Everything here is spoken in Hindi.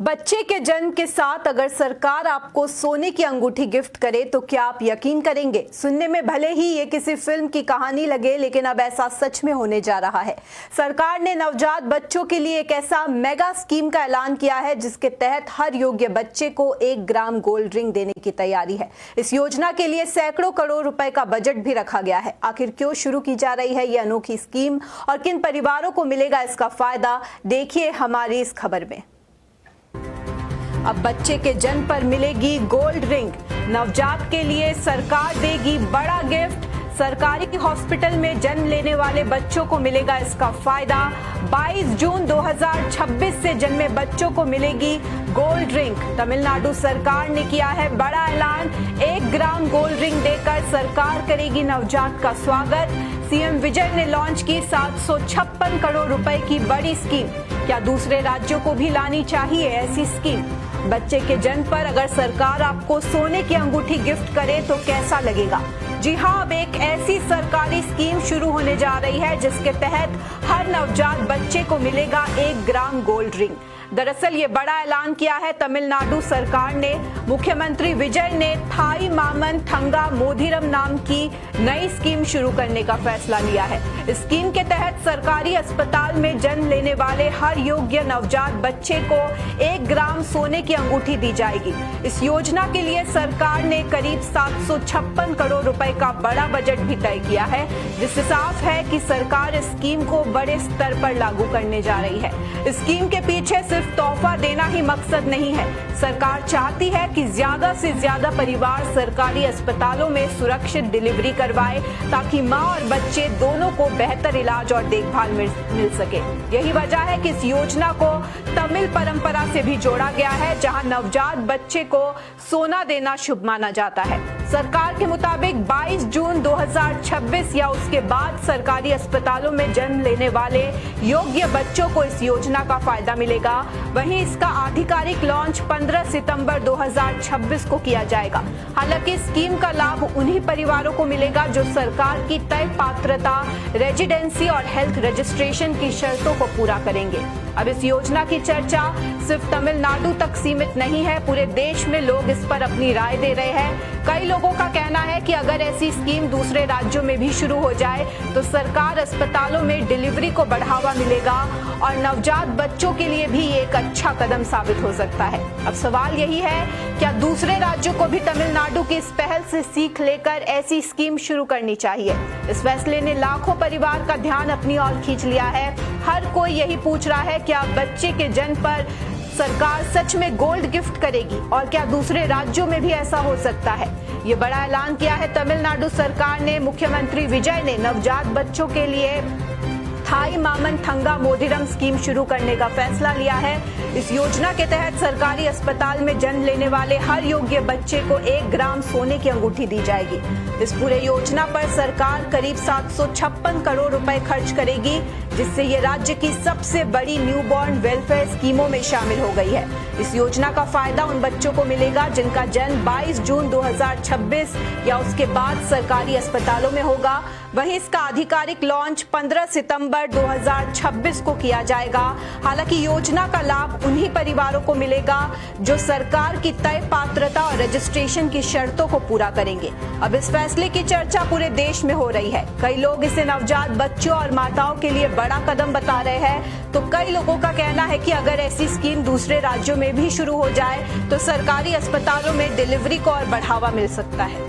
बच्चे के जन्म के साथ अगर सरकार आपको सोने की अंगूठी गिफ्ट करे तो क्या आप यकीन करेंगे? सुनने में भले ही ये किसी फिल्म की कहानी लगे, लेकिन अब ऐसा सच में होने जा रहा है। सरकार ने नवजात बच्चों के लिए एक ऐसा मेगा स्कीम का ऐलान किया है जिसके तहत हर योग्य बच्चे को 1 ग्राम गोल्ड रिंग देने की तैयारी है। इस योजना के लिए सैकड़ों करोड़ रुपए का बजट भी रखा गया है। आखिर क्यों शुरू की जा रही है ये अनोखी स्कीम और किन परिवारों को मिलेगा इसका फायदा, देखिए हमारी इस खबर में। अब बच्चे के जन्म पर मिलेगी गोल्ड रिंग। नवजात के लिए सरकार देगी बड़ा गिफ्ट। सरकारी हॉस्पिटल में जन्म लेने वाले बच्चों को मिलेगा इसका फायदा। 22 जून 2026 से जन्मे बच्चों को मिलेगी गोल्ड रिंग। तमिलनाडु सरकार ने किया है बड़ा ऐलान। 1 ग्राम गोल्ड रिंग देकर सरकार करेगी नवजात का स्वागत। सीएम विजय ने लॉन्च की 756 करोड़ रुपए की बड़ी स्कीम। क्या दूसरे राज्यों को भी लानी चाहिए ऐसी स्कीम? बच्चे के जन्म पर अगर सरकार आपको सोने की अंगूठी गिफ्ट करे तो कैसा लगेगा? जी हाँ, अब एक ऐसी सरकारी स्कीम शुरू होने जा रही है जिसके तहत हर नवजात बच्चे को मिलेगा 1 ग्राम गोल्ड रिंग। दरअसल ये बड़ा ऐलान किया है तमिलनाडु सरकार ने। मुख्यमंत्री विजय ने थाई मामन थंगा मोदिरम नाम की नई स्कीम शुरू करने का फैसला लिया है। इस स्कीम के तहत सरकारी अस्पताल में जन्म लेने वाले हर योग्य नवजात बच्चे को 1 ग्राम सोने की अंगूठी दी जाएगी। इस योजना के लिए सरकार ने करीब 756 करोड़ रुपए का बड़ा बजट भी तय किया है, जिससे साफ है कि सरकार इस स्कीम को बड़े स्तर पर लागू करने जा रही है। इस स्कीम के पीछे सिर्फ तोहफा देना ही मकसद नहीं है। सरकार चाहती है कि ज्यादा से ज्यादा परिवार सरकारी अस्पतालों में सुरक्षित डिलीवरी करवाए ताकि मां और बच्चे दोनों को बेहतर इलाज और देखभाल मिल सके। यही वजह है कि इस योजना को तमिल परंपरा से भी जोड़ा गया है, जहां नवजात बच्चे को सोना देना शुभ माना जाता है। सरकार के मुताबिक 22 जून 2026 या उसके बाद सरकारी अस्पतालों में जन्म लेने वाले योग्य बच्चों को इस योजना का फायदा मिलेगा। वहीं इसका आधिकारिक लॉन्च 15 सितंबर 2026 को किया जाएगा। हालांकि स्कीम का लाभ उन्हीं परिवारों को मिलेगा जो सरकार की तय पात्रता, रेजिडेंसी और हेल्थ रजिस्ट्रेशन की शर्तों को पूरा करेंगे। अब इस योजना की चर्चा सिर्फ तमिलनाडु तक सीमित नहीं है, पूरे देश में लोग इस पर अपनी राय दे रहे हैं। कई लोगों का कहना है कि अगर ऐसी स्कीम दूसरे राज्यों में भी शुरू हो जाए तो सरकार अस्पतालों में डिलीवरी को बढ़ावा मिलेगा और नवजात बच्चों के लिए भी एक अच्छा कदम साबित हो सकता है। अब सवाल यही है, क्या दूसरे राज्यों को भी तमिलनाडु की इस पहल से सीख लेकर ऐसी स्कीम शुरू करनी चाहिए? इस फैसले ने लाखों परिवार का ध्यान अपनी ओर खींच लिया है। हर कोई यही पूछ रहा है, क्या बच्चे के जन्म पर सरकार सच में गोल्ड गिफ्ट करेगी और क्या दूसरे राज्यों में भी ऐसा हो सकता है? ये बड़ा ऐलान किया है तमिलनाडु सरकार ने। मुख्यमंत्री विजय ने नवजात बच्चों के लिए थाई मामन थंगा मोदिरम स्कीम शुरू करने का फैसला लिया है। इस योजना के तहत सरकारी अस्पताल में जन्म लेने वाले हर योग्य बच्चे को 1 ग्राम सोने की अंगूठी दी जाएगी। इस पूरे योजना पर सरकार करीब 756 करोड़ रुपए खर्च करेगी, जिससे ये राज्य की सबसे बड़ी न्यूबॉर्न वेलफेयर स्कीमों में शामिल हो गई है। इस योजना का फायदा उन बच्चों को मिलेगा जिनका जन्म 22 जून 2026 या उसके बाद सरकारी अस्पतालों में होगा। वहीं इसका आधिकारिक लॉन्च 15 सितंबर 2026 को किया जाएगा। हालांकि योजना का लाभ उन्हीं परिवारों को मिलेगा जो सरकार की तय पात्रता और रजिस्ट्रेशन की शर्तों को पूरा करेंगे। अब इस फैसले की चर्चा पूरे देश में हो रही है। कई लोग इसे नवजात बच्चों और माताओं के लिए बड़ा कदम बता रहे हैं, तो कई लोगों का कहना है कि अगर ऐसी स्कीम दूसरे राज्यों में भी शुरू हो जाए तो सरकारी अस्पतालों में डिलीवरी को और बढ़ावा मिल सकता है।